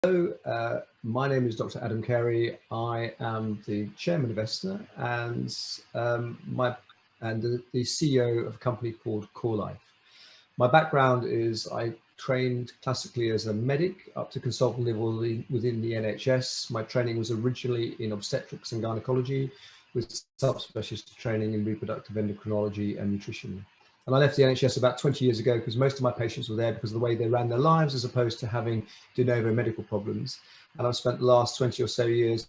Hello, my name is Dr. Adam Kerry. I am the chairman of ESNA and the CEO of a company called Core Life. My background is I trained classically as a medic up to consultant level within the NHS. My training was originally in obstetrics and gynecology with subspecialist training in reproductive endocrinology and nutrition. And I left the NHS about 20 years ago because most of my patients were there because of the way they ran their lives as opposed to having de novo medical problems. And I've spent the last 20 or so years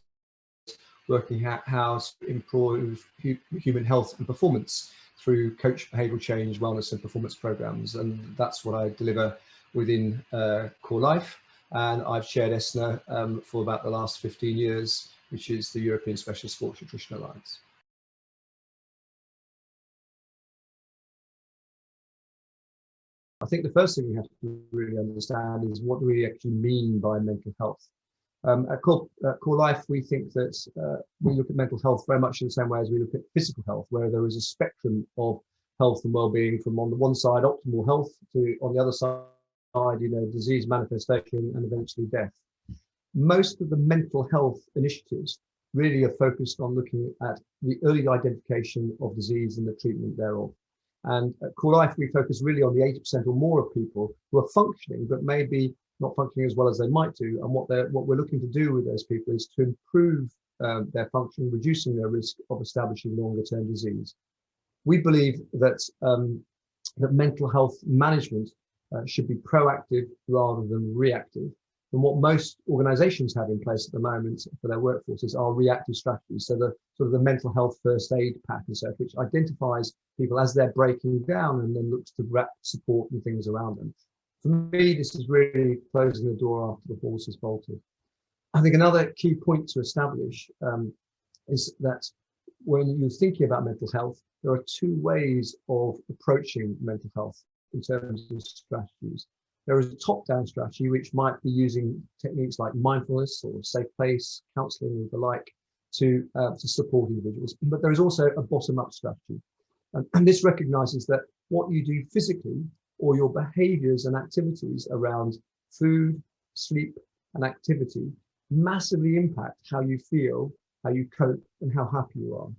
working out how to improve human health and performance through coach behavioural change, wellness and performance programs. And that's what I deliver within Core Life. And I've chaired ESNA for about the last 15 years, which is the European Specialist Sports Nutrition Alliance. I think the first thing we have to really understand is what do we actually mean by mental health. At Core Life, we think that we look at mental health very much in the same way as we look at physical health, where there is a spectrum of health and well-being from on the one side, optimal health, to on the other side, disease manifestation and eventually death. Most of the mental health initiatives really are focused on looking at the early identification of disease and the treatment thereof. And at Core Life, we focus really on the 80% or more of people who are functioning, but maybe not functioning as well as they might do. And what we're looking to do with those people is to improve their function, reducing their risk of establishing longer-term disease. We believe that that mental health management should be proactive rather than reactive. And what most organizations have in place at the moment for their workforces are reactive strategies. So the sort of the mental health first aid pack and so, which identifies people as they're breaking down and then looks to wrap support and things around them. For me, this is really closing the door after the horse has bolted. I think another key point to establish is that when you're thinking about mental health, there are two ways of approaching mental health in terms of strategies. There is a top-down strategy, which might be using techniques like mindfulness or safe place, counseling and the like to support individuals. But there is also a bottom-up strategy. And this recognizes that what you do physically or your behaviors and activities around food, sleep, and activity massively impact how you feel, how you cope, and how happy you are.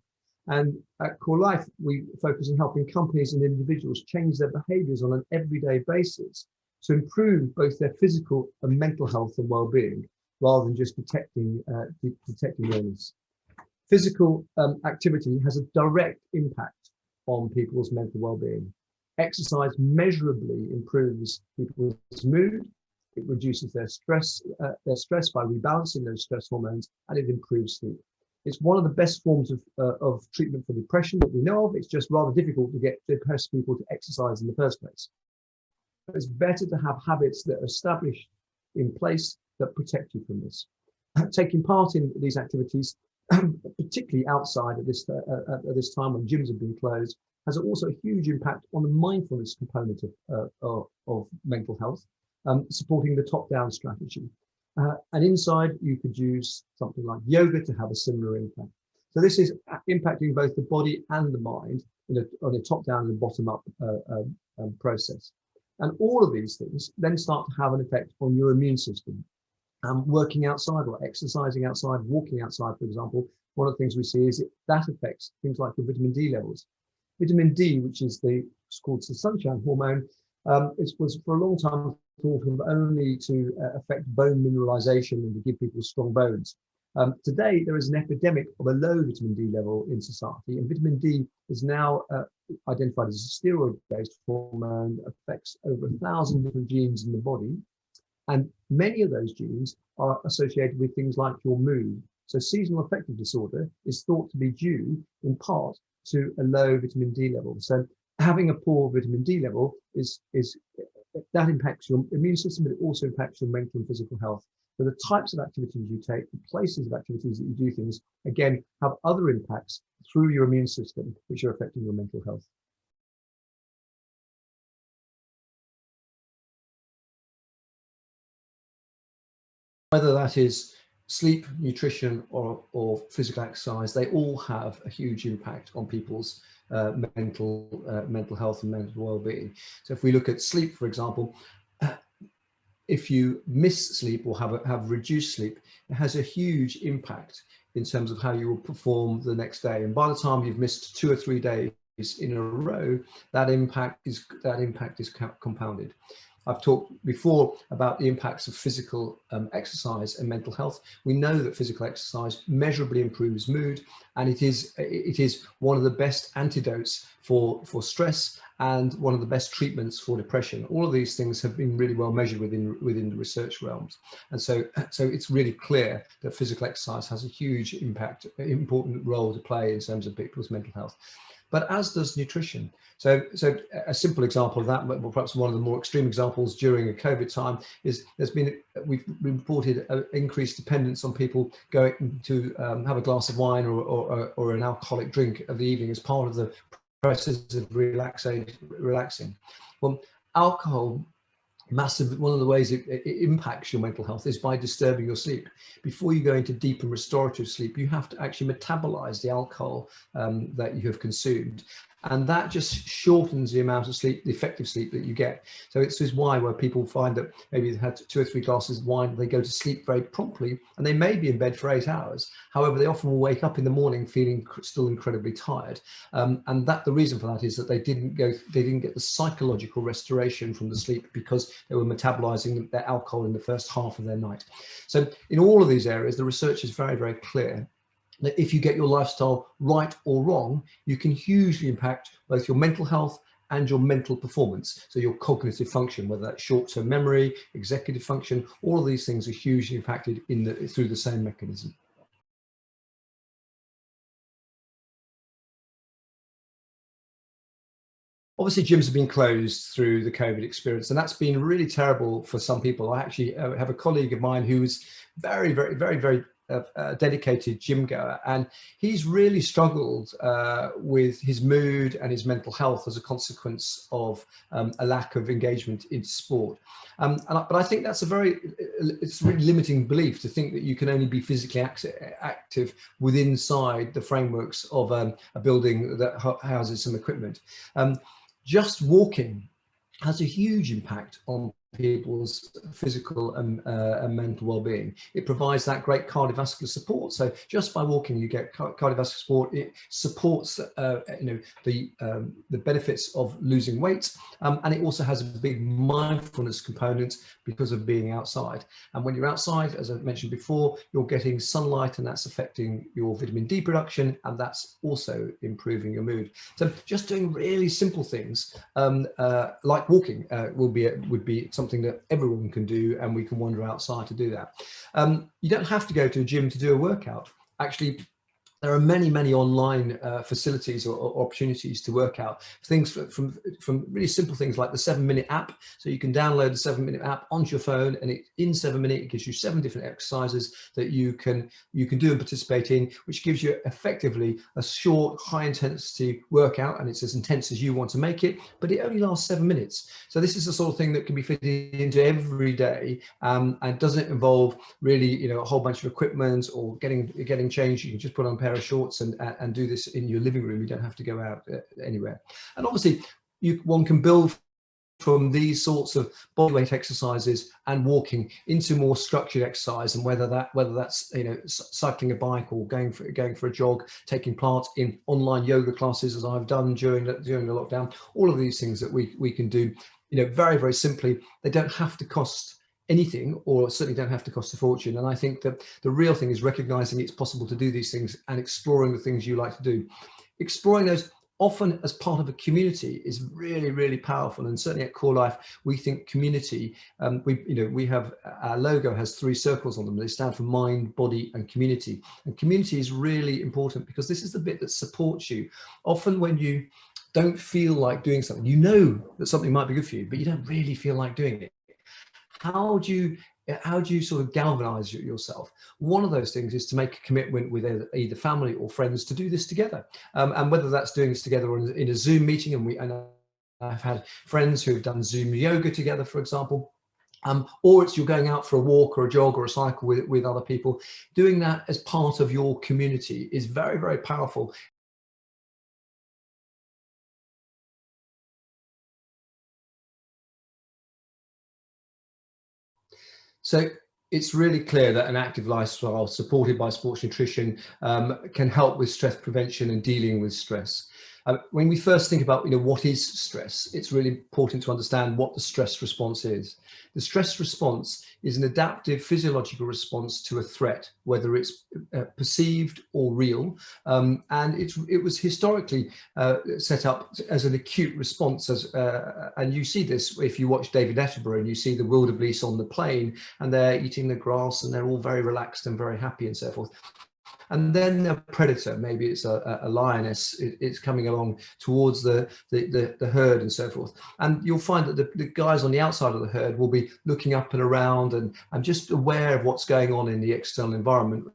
And at Core Life, we focus on helping companies and individuals change their behaviors on an everyday basis to improve both their physical and mental health and well-being, rather than just detecting illness. Physical activity has a direct impact on people's mental well-being. Exercise measurably improves people's mood. It reduces their stress by rebalancing those stress hormones, and it improves sleep. It's one of the best forms of treatment for depression that we know of. It's just rather difficult to get depressed people to exercise in the first place. It's better to have habits that are established in place that protect you from this. Taking part in these activities, particularly outside at this time when gyms have been closed, has also a huge impact on the mindfulness component of mental health, supporting the top-down strategy. And inside, you could use something like yoga to have a similar impact. So this is impacting both the body and the mind on a top-down and bottom-up process. And all of these things then start to have an effect on your immune system. Working outside or exercising outside, walking outside, for example, one of the things we see is that affects things like your vitamin D levels. Vitamin D, which is called the sunshine hormone, was for a long time thought of only to affect bone mineralization and to give people strong bones. Today, there is an epidemic of a low vitamin D level in society, and vitamin D is now identified as a steroid-based hormone that affects over 1,000 different genes in the body. And many of those genes are associated with things like your mood. So seasonal affective disorder is thought to be due in part to a low vitamin D level. So having a poor vitamin D level that impacts your immune system, but it also impacts your mental and physical health. So the types of activities you take, the places of activities that you do things, again, have other impacts through your immune system, which are affecting your mental health. Whether that is sleep, nutrition, or physical exercise, they all have a huge impact on people's mental health and mental well-being. So if we look at sleep, for example, if you miss sleep or have reduced sleep, it has a huge impact in terms of how you will perform the next day. And by the time you've missed 2 or 3 days in a row, that impact is compounded. I've talked before about the impacts of physical exercise and mental health. We know that physical exercise measurably improves mood, and it is one of the best antidotes for stress and one of the best treatments for depression. All of these things have been really well measured within the research realms, and so it's really clear that physical exercise has a huge impact, important role to play in terms of people's mental health. But as does nutrition. So a simple example of that, but perhaps one of the more extreme examples during a COVID time, is we've reported an increased dependence on people going to have a glass of wine or an alcoholic drink of the evening as part of the process of relaxing. Well, alcohol, one of the ways it impacts your mental health is by disturbing your sleep. Before you go into deep and restorative sleep, you have to actually metabolize the alcohol that you have consumed. And that just shortens the amount of sleep, the effective sleep that you get. So this is why where people find that maybe they've had 2 or 3 glasses of wine, they go to sleep very promptly, and they may be in bed for 8 hours. However, they often will wake up in the morning feeling still incredibly tired. And the reason for that is that they didn't get the psychological restoration from the sleep because they were metabolizing their alcohol in the first half of their night. So in all of these areas, the research is very, very clear that if you get your lifestyle right or wrong, you can hugely impact both your mental health and your mental performance. So your cognitive function, whether that's short-term memory, executive function, all of these things are hugely impacted through the same mechanism. Obviously, gyms have been closed through the COVID experience, and that's been really terrible for some people. I actually have a colleague of mine who's very, very, very, very dedicated gym goer, and he's really struggled with his mood and his mental health as a consequence of a lack of engagement in sport. But I think that's it's a really limiting belief to think that you can only be physically active inside the frameworks of a building that houses some equipment. Just walking has a huge impact on people's physical and mental well-being. It provides that great cardiovascular support. So just by walking, you get cardiovascular support. It supports the benefits of losing weight, and it also has a big mindfulness component because of being outside. And when you're outside, as I mentioned before, you're getting sunlight, and that's affecting your vitamin D production, and that's also improving your mood. So just doing really simple things like walking would be something that everyone can do, and we can wander outside to do that. You don't have to go to a gym to do a workout. Actually, there are many online facilities or opportunities to work out things from really simple things like the 7-minute app. So you can download the 7-minute app onto your phone, and in 7 minutes it gives you 7 different exercises that you can do and participate in, which gives you effectively a short, high intensity workout, and it's as intense as you want to make it, but it only lasts 7 minutes. So this is the sort of thing that can be fitted into every day, and doesn't involve really a whole bunch of equipment or getting changed. You can just put on a pair of shorts and do this in your living room. You don't have to go out anywhere. And obviously one can build from these sorts of bodyweight exercises and walking into more structured exercise, and whether that's cycling a bike or going for a jog, taking part in online yoga classes as I've done during the lockdown. All of these things that we can do very, very simply. They don't have to cost anything, or certainly don't have to cost a fortune. And I think that the real thing is recognizing it's possible to do these things and exploring the things you like to do. Exploring those often as part of a community is really, really powerful. And certainly at Core Life, we think community, we have, our logo has 3 circles on them. They stand for mind, body, and community. And community is really important because this is the bit that supports you. Often when you don't feel like doing something, you know that something might be good for you, but you don't really feel like doing it. How do you sort of galvanize yourself? One of those things is to make a commitment with either family or friends to do this together, and whether that's doing this together in a Zoom meeting, and I've had friends who have done Zoom yoga together, for example, or it's you're going out for a walk or a jog or a cycle with other people. Doing that as part of your community is very, very powerful. So it's really clear that an active lifestyle supported by sports nutrition can help with stress prevention and dealing with stress. When we first think about, what is stress, it's really important to understand what the stress response is. The stress response is an adaptive physiological response to a threat, whether it's perceived or real. And it was historically set up as an acute response. And you see this if you watch David Attenborough and you see the wildebeest on the plain and they're eating the grass and they're all very relaxed and very happy and so forth. And then a predator, maybe it's a lioness, it's coming along towards the herd and so forth. And you'll find that the guys on the outside of the herd will be looking up and around and just aware of what's going on in the external environment.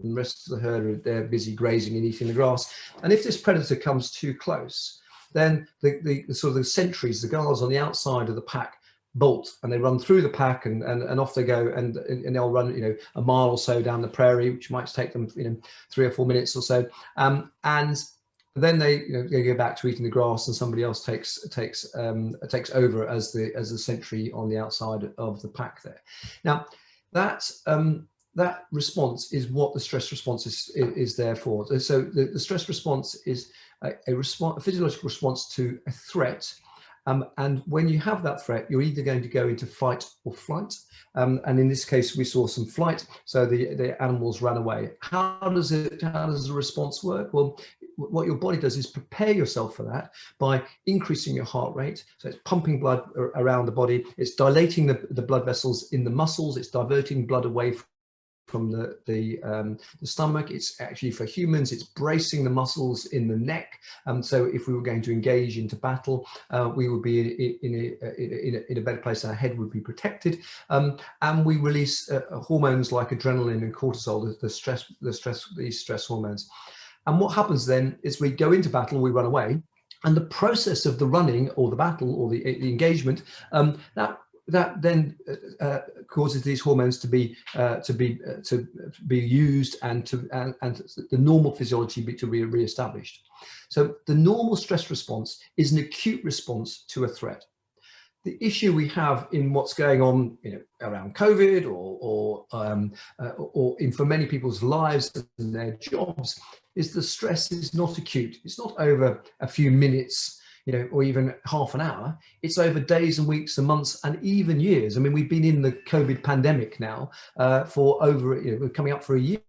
And the rest of the herd, they're busy grazing and eating the grass. And if this predator comes too close, then the sort of the sentries, the guards on the outside of the pack, bolt, and they run through the pack and off they go, and they'll run a mile or so down the prairie, which might take them 3 or 4 minutes or so, and then they go back to eating the grass, and somebody else takes over as the sentry on the outside of the pack there. Now that response is what the stress response is there for. So the stress response is a physiological response to a threat. And when you have that threat, you're either going to go into fight or flight. And in this case, we saw some flight, so the animals ran away. How does the response work? Well, what your body does is prepare yourself for that by increasing your heart rate. So it's pumping blood around the body. It's dilating the blood vessels in the muscles. It's diverting blood away from the stomach. It's actually, for humans, it's bracing the muscles in the neck. So if we were going to engage into battle, we would be in a better place. Our head would be protected, and we release hormones like adrenaline and cortisol, these stress hormones. And what happens then is we go into battle, we run away, and the process of the running or the battle or the engagement, that then causes these hormones to be used and the normal physiology to be re-established. So the normal stress response is an acute response to a threat. The issue we have in what's going on, around COVID or for many people's lives and their jobs, is the stress is not acute. It's not over a few minutes, or even half an hour. It's over days and weeks and months and even years. I mean, we've been in the COVID pandemic now for over, we're coming up for a year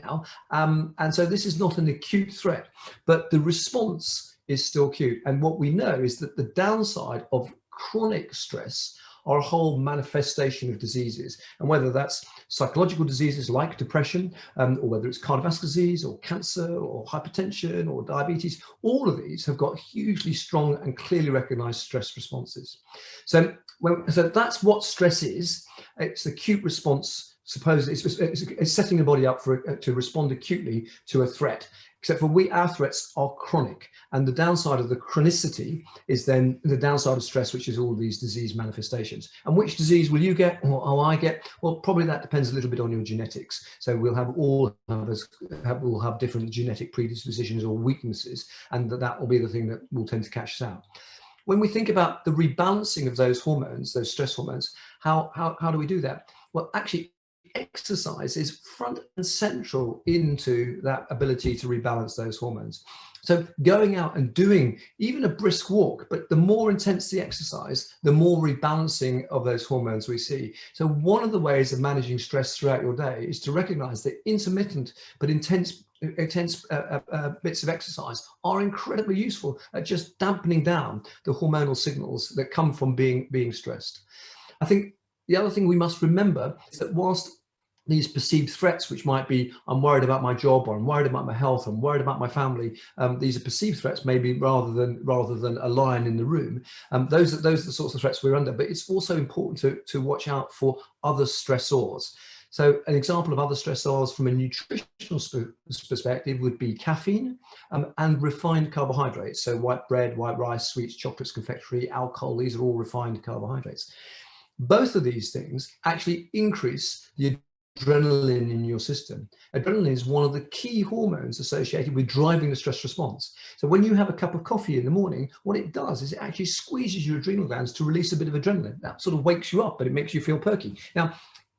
now. And so this is not an acute threat, but the response is still acute. And what we know is that the downside of chronic stress are a whole manifestation of diseases, and whether that's psychological diseases like depression, or whether it's cardiovascular disease or cancer or hypertension or diabetes, all of these have got hugely strong and clearly recognized stress responses. So that's what stress is. It's acute response. Supposedly it's setting the body up to respond acutely to a threat. Except for our threats are chronic, and the downside of the chronicity is then the downside of stress, which is all these disease manifestations. And which disease will you get, or I get? Well, probably that depends a little bit on your genetics. So we'll have different genetic predispositions or weaknesses, and that will be the thing that will tend to catch us out. When we think about the rebalancing of those hormones, those stress hormones, how do we do that? Well, actually, exercise is front and central into that ability to rebalance those hormones. So going out and doing even a brisk walk, but the more intense the exercise, the more rebalancing of those hormones we see. So one of the ways of managing stress throughout your day is to recognize that intermittent but intense bits of exercise are incredibly useful at just dampening down the hormonal signals that come from being stressed. I think the other thing we must remember is that whilst these perceived threats, which might be, I'm worried about my job, or I'm worried about my health, I'm worried about my family, these are perceived threats, maybe rather than a lion in the room. Those are the sorts of threats we're under. But it's also important to watch out for other stressors. So an example of other stressors from a nutritional perspective would be caffeine and refined carbohydrates. So white bread, white rice, sweets, chocolates, confectionery, alcohol, these are all refined carbohydrates. Both of these things actually increase the adrenaline in your system. Adrenaline is one of the key hormones associated with driving the stress response. So when you have a cup of coffee in the morning, what it does is it actually squeezes your adrenal glands to release a bit of adrenaline. That sort of wakes you up, but it makes you feel perky. Now,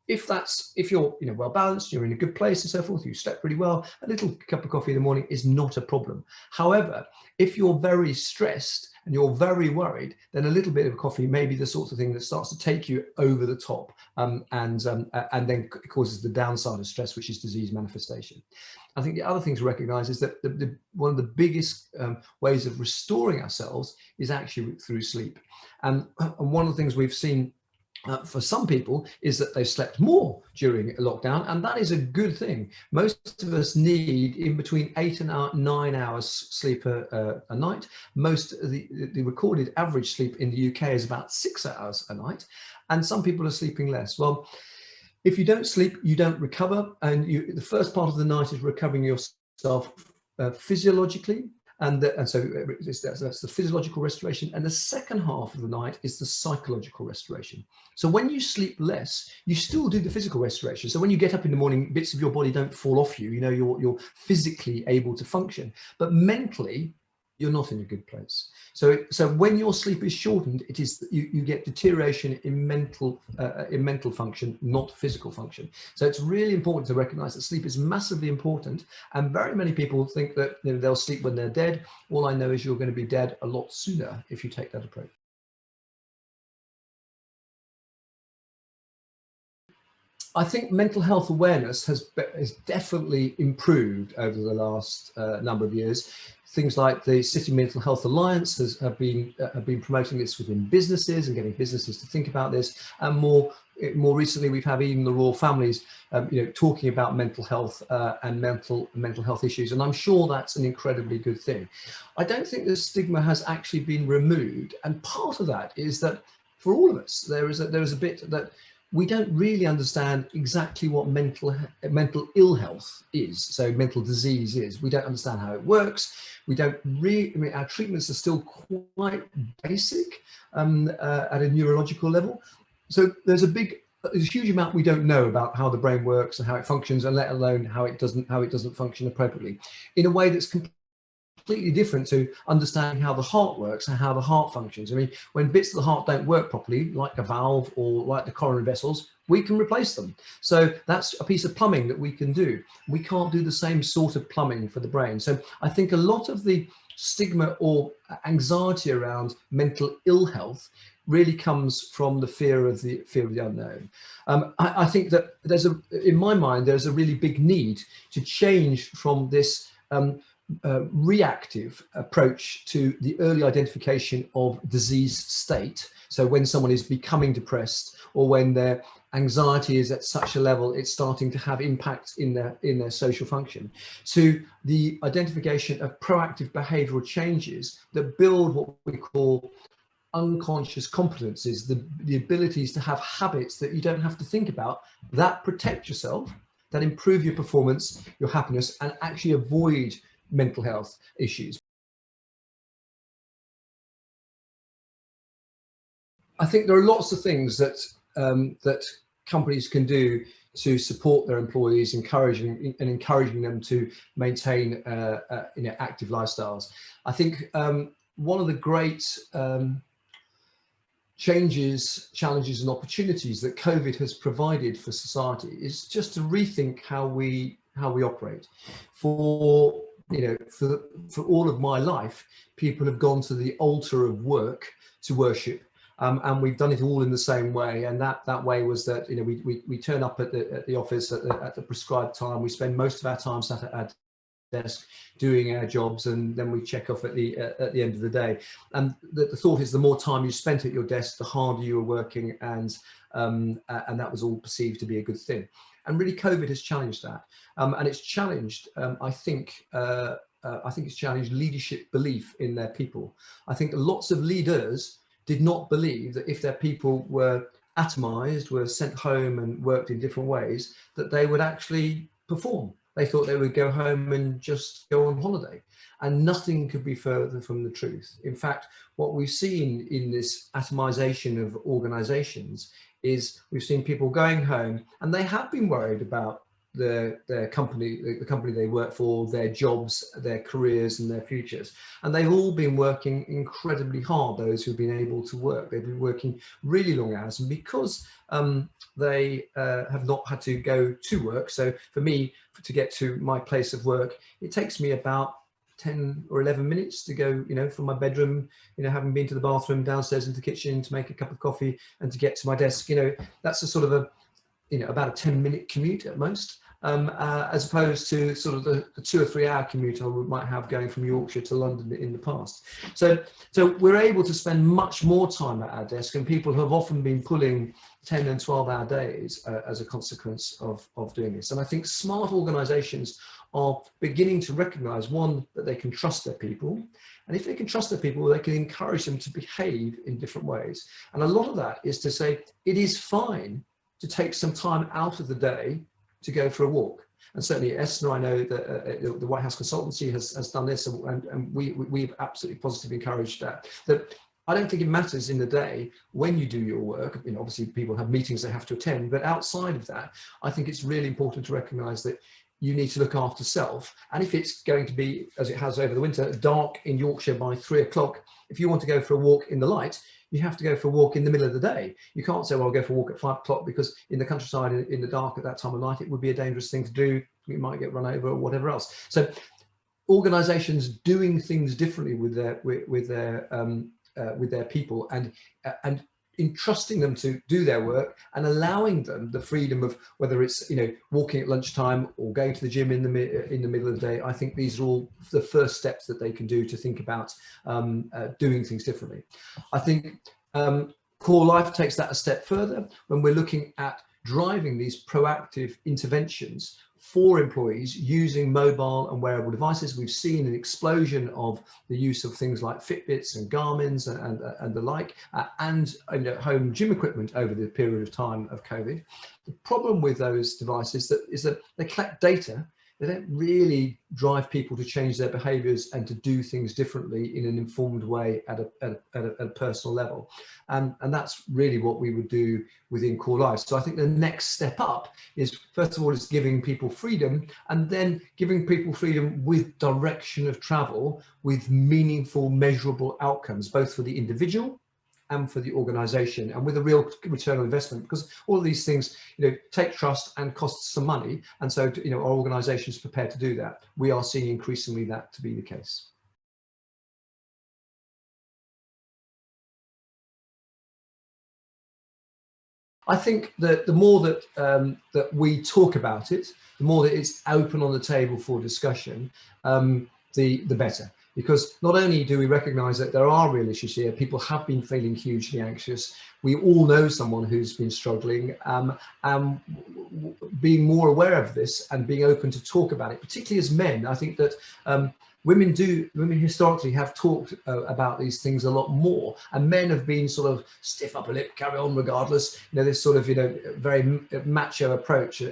if you're well balanced, you're in a good place and so forth, you slept pretty well, a little cup of coffee in the morning is not a problem. However, if you're very stressed and you're very worried, then a little bit of coffee may be the sort of thing that starts to take you over the top, and then causes the downside of stress, which is disease manifestation. I think the other thing to recognize is that one of the biggest ways of restoring ourselves is actually through sleep. And one of the things we've seen for some people is that they've slept more during a lockdown, and that is a good thing. Most of us need in between 8 and 9 hours sleep a night. Most of the recorded average sleep in the UK is about 6 hours a night, and some people are sleeping less. Well, if you don't sleep, you don't recover, and the first part of the night is recovering yourself physiologically. And so that's the physiological restoration. And the second half of the night is the psychological restoration. So when you sleep less, you still do the physical restoration. So when you get up in the morning, bits of your body don't fall off you. You know, you're physically able to function, but mentally, you're not in a good place. So when your sleep is shortened, it is you get deterioration in mental function, not physical function. So it's really important to recognize that sleep is massively important. And very many people think that they'll sleep when they're dead. All I know is you're going to be dead a lot sooner if you take that approach. I think mental health awareness has definitely improved over the last number of years. Things like the City Mental Health Alliance have been promoting this within businesses and getting businesses to think about this. And more recently, we've had even the royal families, talking about mental health and mental health issues. And I'm sure that's an incredibly good thing. I don't think the stigma has actually been removed. And part of that is that for all of us, there is a bit that we don't really understand exactly what mental ill health is. So mental disease is. We don't understand how it works. We don't really, our treatments are still quite basic at a neurological level. So there's a huge amount we don't know about how the brain works and how it functions, and let alone how it doesn't function appropriately in a way that's completely different to understanding how the heart works and how the heart functions. I mean, when bits of the heart don't work properly, like a valve or like the coronary vessels, we can replace them. So that's a piece of plumbing that we can do. We can't do the same sort of plumbing for the brain. So I think a lot of the stigma or anxiety around mental ill health really comes from the fear of the unknown. I think that in my mind, there's a really big need to change from this reactive approach to the early identification of disease state. So when someone is becoming depressed, or when their anxiety is at such a level it's starting to have impact in their social function, to the identification of proactive behavioral changes that build what we call unconscious competencies, the abilities to have habits that you don't have to think about, that protect yourself, that improve your performance, your happiness, and actually avoid mental health issues. I think there are lots of things that companies can do to support their employees, encouraging them to maintain active lifestyles. I think one of the great changes, challenges, and opportunities that COVID has provided for society is just to rethink how we operate. For all of my life, people have gone to the altar of work to worship, and we've done it all in the same way. And that way was that we turn up at the office at the prescribed time. We spend most of our time sat at our desk doing our jobs, and then we check off at the end of the day. And the thought is, the more time you spent at your desk, the harder you were working, and that was all perceived to be a good thing. And really, COVID has challenged that, and it's challenged, I think it's challenged leadership belief in their people. I think lots of leaders did not believe that if their people were atomized, were sent home and worked in different ways, that they would actually perform. They thought they would go home and just go on holiday, and nothing could be further from the truth. In fact, what we've seen in this atomization of organizations is we've seen people going home and they have been worried about their company, the company they work for, their jobs, their careers and their futures. And they've all been working incredibly hard, those who've been able to work. They've been working really long hours, and because they have not had to go to work. So for me, to get to my place of work, it takes me about 10 or 11 minutes to go, from my bedroom, having been to the bathroom, downstairs into the kitchen to make a cup of coffee and to get to my desk. That's a sort of about a 10-minute commute at most, as opposed to sort of the 2 or 3 hour commute I might have going from Yorkshire to London in the past. So we're able to spend much more time at our desk, and people have often been pulling 10 and 12-hour days as a consequence of doing this. And I think smart organizations are beginning to recognize, one, that they can trust their people. And if they can trust their people, they can encourage them to behave in different ways. And a lot of that is to say, it is fine to take some time out of the day to go for a walk. And certainly Esther, I know that the White House Consultancy has done this, and we've absolutely positively encouraged that I don't think it matters in the day when you do your work. Obviously people have meetings they have to attend, but outside of that, I think it's really important to recognize that you need to look after self. And if it's going to be, as it has over the winter, dark in Yorkshire by 3 o'clock, if you want to go for a walk in the light, you have to go for a walk in the middle of the day. You can't say, well, I'll go for a walk at 5 o'clock, because in the countryside, in the dark at that time of night, it would be a dangerous thing to do. You might get run over or whatever else. So organizations doing things differently with their people, and entrusting them to do their work and allowing them the freedom of whether it's walking at lunchtime or going to the gym in the middle of the day. I think these are all the first steps that they can do to think about doing things differently. I think Core Life takes that a step further when we're looking at driving these proactive interventions for employees using mobile and wearable devices. We've seen an explosion of the use of things like Fitbits and Garmin's and the like, and home gym equipment over the period of time of COVID. The problem with those devices is that they collect data. They don't really drive people to change their behaviors and to do things differently in an informed way at a personal level. And that's really what we would do within Core Life. So I think the next step up is, first of all, is giving people freedom, and then giving people freedom with direction of travel, with meaningful, measurable outcomes, both for the individual and for the organization, and with a real return on investment, because all of these things take trust and cost some money. And so our organization is prepared to do that. We are seeing increasingly that to be the case. I think that the more that that we talk about it, the more that it's open on the table for discussion, the better. Because not only do we recognize that there are real issues here, people have been feeling hugely anxious. We all know someone who's been struggling, being more aware of this and being open to talk about it, particularly as men. I think that women historically have talked about these things a lot more, and men have been sort of stiff upper lip, carry on regardless, this sort of very macho approach.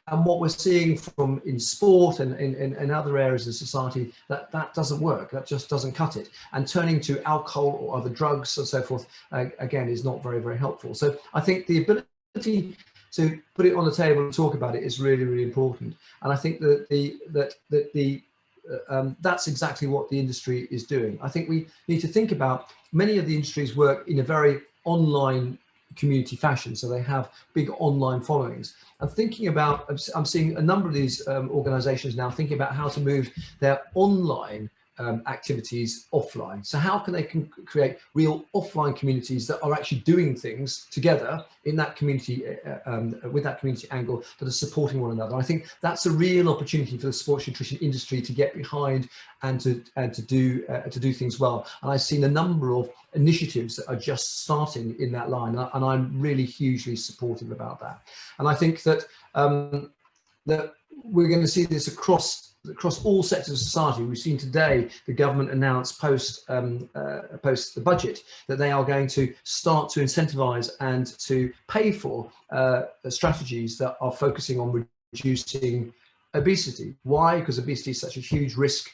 And what we're seeing from in sport and in other areas of society, that doesn't work. That just doesn't cut it. And turning to alcohol or other drugs and so forth, again, is not very, very helpful. So I think the ability to put it on the table and talk about it is really, really important. And I think that that's exactly what the industry is doing. I think we need to think about, many of the industries work in a very online community fashion, so they have big online followings. I'm thinking about, I'm seeing a number of these organizations now thinking about how to move their online activities offline. So how can they create real offline communities that are actually doing things together in that community, with that community angle, that are supporting one another? I think that's a real opportunity for the sports nutrition industry to get behind and to do things well. And I've seen a number of initiatives that are just starting in that line, and I'm really hugely supportive about that. And I think that that we're going to see this across all sectors of society. We've seen today the government announce post the budget that they are going to start to incentivize and to pay for strategies that are focusing on reducing obesity. Why? Because obesity is such a huge risk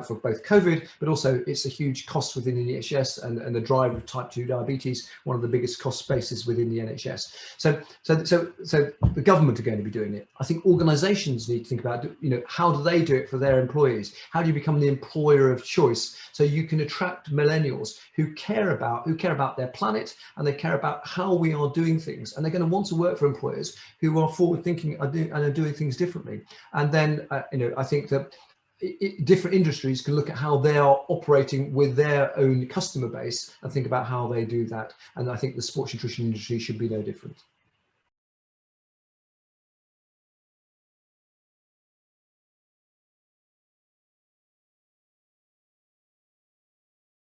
for both COVID, but also it's a huge cost within the NHS, and the driver of type 2 diabetes, one of the biggest cost spaces within the NHS. So the government are going to be doing it. I think organisations need to think about, how do they do it for their employees? How do you become the employer of choice so you can attract millennials who care about their planet, and they care about how we are doing things, and they're going to want to work for employers who are forward thinking and are doing things differently. And then I think that different industries can look at how they are operating with their own customer base and think about how they do that. And I think the sports nutrition industry should be no different.